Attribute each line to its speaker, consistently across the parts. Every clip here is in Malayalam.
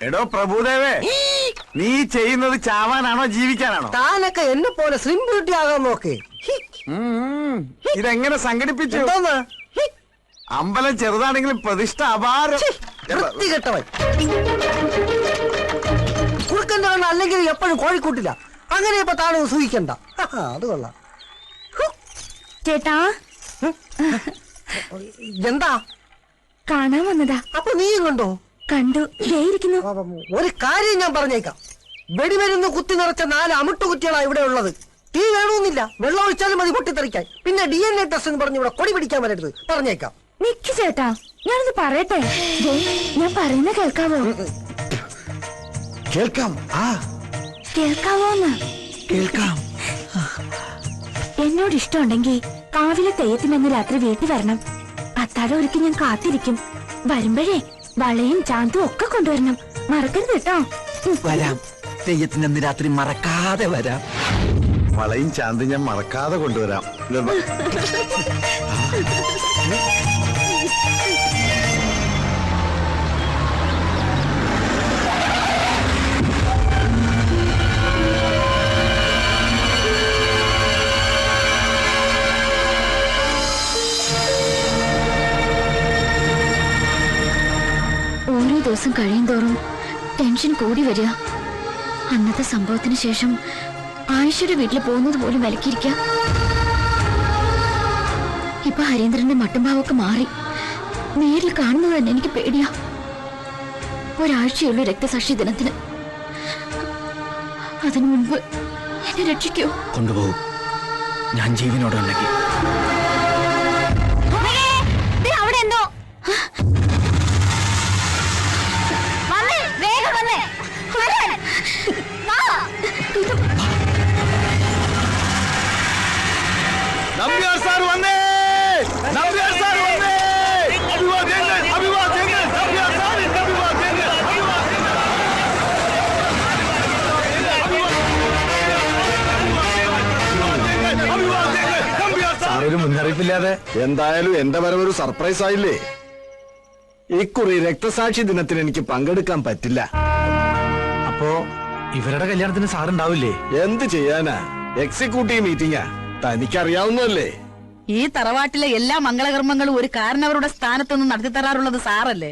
Speaker 1: എടോ പ്രഭുദേവേ, നീ ചെയ്യുന്നത് ചാവാനാണോ ജീവിക്കാനാണോ?
Speaker 2: താനൊക്കെ എന്നെ പോലെ സ്ലിം ബ്യൂട്ടി ആകാൻ നോക്ക്.
Speaker 1: ഇതെങ്ങനെ സംഘടിപ്പിച്ചു? അമ്പലം ചെറുതാണെങ്കിലും പ്രതിഷ്ഠ അപാരം.
Speaker 2: വൃത്തികെട്ടവൻ കുറുക്കന്റെ കണ്ണ് അല്ലെങ്കിൽ എപ്പോഴും കോഴിക്കൂട്ടില്ല. അങ്ങനെ ഇപ്പൊ താനൊന്ന് സൂഹിക്കണ്ട. അത് കൊള്ളാം.
Speaker 3: ചേട്ടാ
Speaker 2: എന്താ
Speaker 3: കാണാൻ വന്നതാ?
Speaker 2: അപ്പൊ നീയും കണ്ടോ?
Speaker 3: കണ്ടു.
Speaker 2: ഒരു കാര്യം ഞാൻ പറഞ്ഞേക്കാം. വെടിമരുന്ന് കുത്തി നിറച്ച 4 അമിട്ടുകുറ്റികളാണ് ഇവിടെ ഉള്ളത്. തീ വേണമെന്നില്ല, വെള്ളം ഒഴിച്ചാലും മതി പൊട്ടിത്തെറിക്കാൻ. പിന്നെ DNA ടെസ്റ്റ് എന്ന് പറഞ്ഞ് ഇവിടെ കൊടി പിടിക്കാൻ വരരുത്, പറഞ്ഞേക്കാം.
Speaker 3: നിക്ക് ചേട്ടാ, ഞാനത് പറയട്ടെ. ഞാൻ പറയുന്ന കേൾക്കാവോ?
Speaker 1: കേൾക്കാം.
Speaker 3: കേൾക്കാവോന്ന്?
Speaker 1: കേൾക്കാം.
Speaker 3: എന്നോട് ഇഷ്ടമുണ്ടെങ്കിൽ കാവിലെ തെയ്യത്തിനെന്ന് രാത്രി വീട്ടിൽ വരണം. അത്താഴം ഒരുക്കി ഞാൻ കാത്തിരിക്കും. വരുമ്പോഴേ വളയും ചാന്തും ഒക്കെ കൊണ്ടുവരണം. മറക്കരുത് കേട്ടോ.
Speaker 4: വരാം. തെയ്യത്തിനെന്ന് രാത്രി മറക്കാതെ വരാം.
Speaker 1: വളയും ചാന്തും ഞാൻ മറക്കാതെ കൊണ്ടുവരാം.
Speaker 3: ഓരോ ദിവസം കഴിയുന്തോറും ടെൻഷൻ കൂടി വരിക. അന്നത്തെ സംഭവത്തിന് ശേഷം ആയിഷയുടെ വീട്ടിൽ പോകുന്നത് പോലും വിലക്കിയിരിക്കുക. ഇപ്പൊ ഹരീന്ദ്രന്റെ മട്ടുംഭാവൊക്കെ മാറി. നേരിൽ കാണുന്നത് തന്നെ എനിക്ക് പേടിയാ. ഒരാഴ്ചയുള്ളൂ രക്തസാക്ഷി ദിനത്തിന്. അതിനു മുൻപ് എന്നെ രക്ഷിക്കോ?
Speaker 4: കൊണ്ടുപോകും ഞാൻ ജീവനോടുണ്ടെങ്കിൽ.
Speaker 3: അവിടെ എന്തോ
Speaker 1: നമ്പ്യാർ സാർ വന്നേ. നമ്പ്യാർ സാർ വന്നേ. അഭിവാദ്യങ്ങൾ, അഭിവാദ്യങ്ങൾ. നമ്പ്യാർ സാറിന്റെ അഭിവാദ്യങ്ങൾ. സാറൊരു മുന്നറിയിപ്പില്ലാതെ എന്തായാലും എന്റെ വരവൊരു സർപ്രൈസ് ആയില്ലേ? ഇക്കുറി രക്തസാക്ഷി ദിനത്തിന് എനിക്ക് പങ്കെടുക്കാൻ പറ്റില്ല.
Speaker 4: അപ്പോ ഇവരുടെ കല്യാണത്തിന് സാറുണ്ടാവില്ലേ?
Speaker 1: എന്ത് ചെയ്യാനാ, എക്സിക്യൂട്ടീവ് മീറ്റിംഗാ. തനിക്കറിയാവുന്നല്ലേ.
Speaker 5: ഈ തറവാട്ടിലെ എല്ലാ മംഗളകർമ്മങ്ങളും ഒരു കാരണവരുടെ സ്ഥാനത്തൊന്നും നടത്തി തരാറുള്ളത് സാറല്ലേ.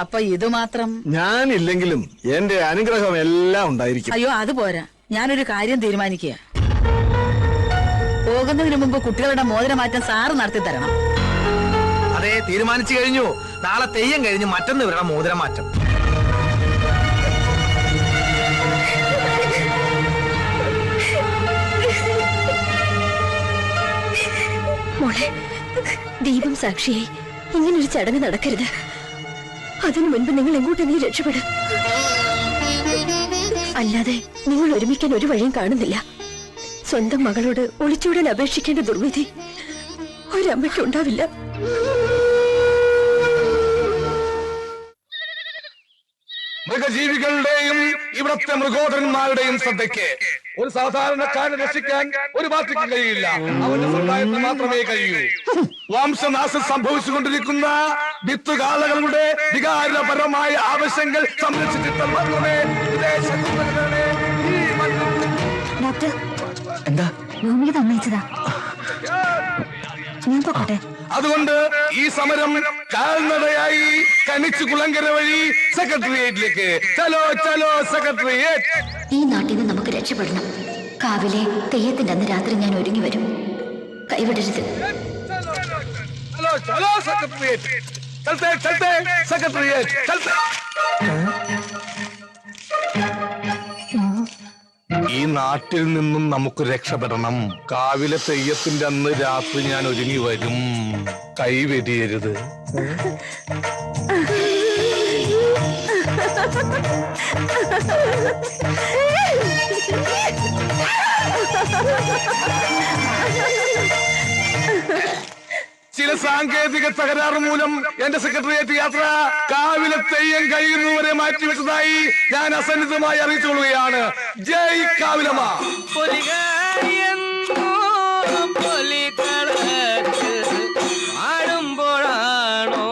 Speaker 5: അപ്പൊ ഇത് മാത്രം
Speaker 1: ഞാനില്ലെങ്കിലും എന്റെ അനുഗ്രഹം എല്ലാം ഉണ്ടായിരിക്കും.
Speaker 5: അയ്യോ അത് പോരാ, ഞാനൊരു കാര്യം തീരുമാനിക്കുക. പോകുന്നതിന് മുമ്പ് കുട്ടികളുടെ മോതിരമാറ്റം സാറ് നടത്തി തരണം.
Speaker 4: അതെ, തീരുമാനിച്ചു കഴിഞ്ഞു. നാളെ തെയ്യം കഴിഞ്ഞ് മറ്റൊന്ന് ഇവരുടെ മോതിരമാറ്റം.
Speaker 3: മോളെ, ദീപം സാക്ഷിയായി ഇങ്ങനൊരു ചടങ്ങ് നടക്കരുത്. അതിനു മുൻപ് നിങ്ങൾ എങ്ങോട്ടെങ്കിലും രക്ഷപ്പെടും. അല്ലാതെ നിങ്ങൾ ഒരുമിക്കാൻ ഒരു വഴിയും കാണുന്നില്ല. സ്വന്തം മകളോട് ഒളിച്ചോടാൻ അപേക്ഷിക്കേണ്ട ദുർവിധി ഒരമ്മയ്ക്കുണ്ടാവില്ല.
Speaker 6: മൃഗജീവികളുടെയും ഇവിടത്തെ മൃഗോദരന്മാരുടെയും ശ്രദ്ധയ്ക്ക് ഒരു സാധാരണക്കാരനെ രക്ഷിക്കാൻ ഒരു പാർട്ടിക്ക് കഴിയില്ല. അവന്റെ സമുദായത്തിന് മാത്രമേ കഴിയൂ. വംശനാശം സംഭവിച്ചുകൊണ്ടിരിക്കുന്ന വിത്തുകാലകളുടെ വികാരപരമായ ആവശ്യങ്ങൾ സംരക്ഷിച്ചിട്ട് മാത്രമേ
Speaker 3: ഡോക്ടർ,
Speaker 4: എന്താ?
Speaker 3: ഭൂമിക സമ്മതിച്ചതാ. ഞാൻ പോകട്ടെ.
Speaker 6: അതുകൊണ്ട് ഈ സമരം കാൽനടയായി കനിച്ചു കുളങ്കര വഴി സെക്രട്ടേറിയറ്റിലേക്ക്. ചലോ ചലോ സെക്രട്ടേറിയറ്റ്.
Speaker 3: ഈ നാട്ടിൽ നിന്ന് നമുക്ക് രക്ഷപ്പെടണം. കാവിലെ തെയ്യത്തിന്റെ അന്ന് രാത്രി ഞാൻ ഒരുങ്ങി വരും. കൈവിടരുത്.
Speaker 6: ചലോ ചലോ സെക്രട്ടേറിയറ്റ്. ചലത്തെ ചലത്തെ സെക്രട്ടേറിയറ്റ് ചലത്തെ. ഈ നാട്ടിൽ നിന്നും നമുക്ക് രക്ഷപ്പെടണം. കാവിലെ തെയ്യത്തിന്റെ അന്ന് രാത്രി ഞാൻ ഒരുങ്ങി വരും. കൈവെടിയരുത്. ചില സാങ്കേതിക തകരാറ് മൂലം എന്റെ സെക്രട്ടേറിയറ്റ് യാത്ര കാവിലെ തെയ്യം കഴിയുന്നവരെ മാറ്റിവെച്ചതായി ഞാൻ അസന്നിധമായി അറിയിച്ചുകൊള്ളുകയാണ്. ജയ് കാവിലമ്മ.
Speaker 7: ആടുമ്പോഴാണോ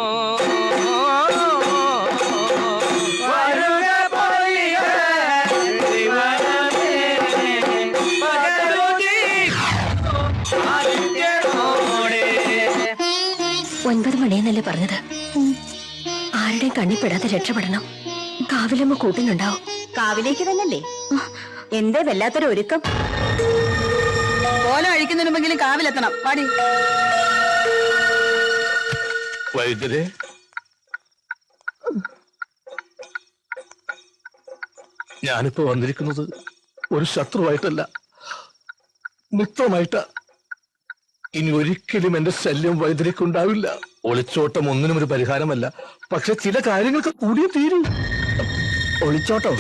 Speaker 3: 9 മണിയെന്നല്ലേ പറഞ്ഞത്? ആരുടെയും കണ്ണിപ്പെടാതെ രക്ഷപ്പെടണം. കാവിലമ്മ കൂട്ടിനുണ്ടാവും.
Speaker 7: കാവിലേക്ക് തന്നെയല്ലേ? എന്തേ വല്ലാത്തൊരു ഒരുക്കം.
Speaker 5: ഓല അഴിക്കുന്നതിന് മുമ്പെങ്കിലും കാവിലെത്തണം. പാടി.
Speaker 6: വൈദ്യരെ, ഞാനിപ്പോ വന്നിരിക്കുന്നത് ഒരു ശത്രുവായിട്ടല്ല, മിത്രമായിട്ടാ. ഇനി ഒരിക്കലും എന്റെ ശല്യം വൈദ്യരേക്കുണ്ടാവില്ല. ഒളിച്ചോട്ടം ഒന്നിനും ഒരു പരിഹാരമല്ല. പക്ഷെ ചില കാര്യങ്ങൾക്ക് കൂടിയേ തീരൂ.
Speaker 1: ഒളിച്ചോട്ടോ?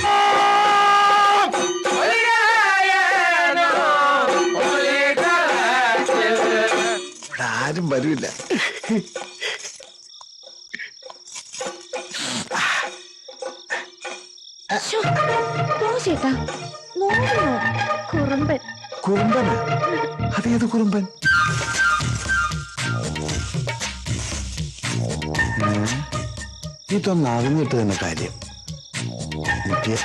Speaker 1: ഇവിടെ ആരും വരില്ല.
Speaker 3: ചേട്ടാ, കുറുമ്പൻ.
Speaker 1: കുറുമ്പൻ? അതേത് കുറുമ്പൻ? ഇതൊന്നും അറിഞ്ഞിട്ട് തന്നെ കാര്യം. നിത്യ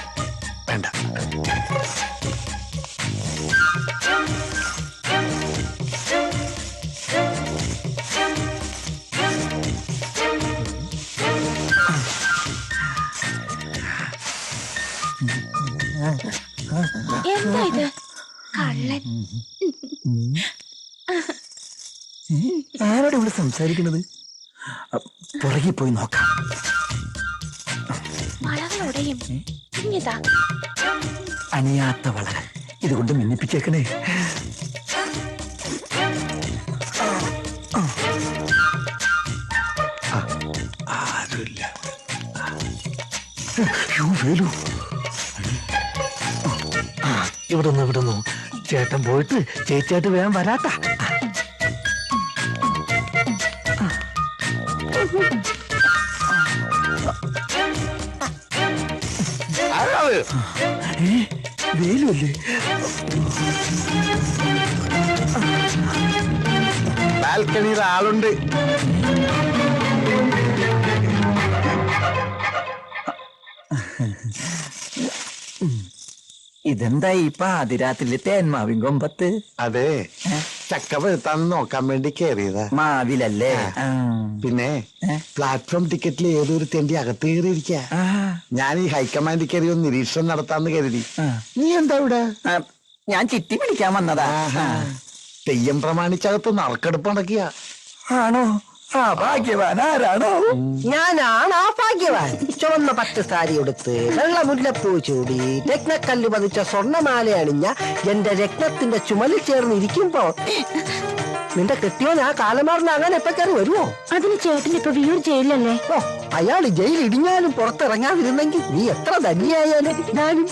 Speaker 1: വേണ്ട.
Speaker 3: എന്താ ഇത്? കള്ളൻ.
Speaker 2: ആരോട് ഇവിടെ സംസാരിക്കുന്നത്? പുറകെ പോയി നോക്കാം.
Speaker 3: വളകളോടെയും ഇങ്ങിതാ.
Speaker 2: അണിയാത്ത വളകൾ ഇതുകൊണ്ട് മിന്നിപ്പിച്ചേക്കണേ.
Speaker 1: ആരുമില്ല.
Speaker 2: വേലു, ഇവിടുന്നു ചേട്ടൻ പോയിട്ട് ചേച്ചിയായിട്ട് വേഗം വരാത്ത. വേലുവല്ലേ?
Speaker 1: ബാൽക്കണിയിൽ ആളുണ്ട്.
Speaker 2: ഇതെന്താ ഈ പാതിരാത്രിയിലെ തേന്മാവിൻ കൊമ്പത്ത്?
Speaker 1: അതെ, ചക്ക പഴുത്താന്ന് നോക്കാൻ വേണ്ടി കയറിയതാ.
Speaker 2: മാവിലല്ലേ?
Speaker 1: പിന്നെ പ്ലാറ്റ്ഫോം ടിക്കറ്റിൽ ഏതൊരു തെണ്ടി അകത്ത് കയറിയിരിക്ക. ഞാൻ ഈ ഹൈക്കമാൻഡിൽ കയറി ഒന്ന് നിരീക്ഷണം നടത്താന്ന് കരുതി. നീ എന്താ ഇവിടെ?
Speaker 2: ഞാൻ ചിട്ടി പിടിക്കാൻ വന്നതാ.
Speaker 1: തെയ്യം പ്രമാണിച്ചകത്ത് നറുക്കെടുപ്പ് നടക്കിയ.
Speaker 2: ആണോ? ആ ഭാഗ്യവാൻ ആരാണോ?
Speaker 8: ഞാനാണ് ആ ഭാഗ്യവാൻ. ചുവന്ന പട്ട് സാരി എടുത്ത് വെള്ള മുല്ലപ്പൂ ചൂടി രത്നക്കല്ല് പതിച്ച സ്വർണ്ണമാല അണിഞ്ഞ എന്റെ രത്നത്തിന്റെ ചുമലിൽ ചേർന്ന് ഇരിക്കുമ്പോ നിന്റെ കെട്ടിയോൻ ആ കാലമാറിനാകാൻ എപ്പോ കയറി വരുമോ?
Speaker 3: അതിന് ചേട്ടൻ ഇപ്പൊ വിയൂർ ജയിലല്ലേ?
Speaker 8: ഓ, അയാൾ ജയിൽ ഇടിഞ്ഞാലും പുറത്തിറങ്ങാതിരുന്നെങ്കിൽ നീ എത്ര ധന്യായാലും ഞാനും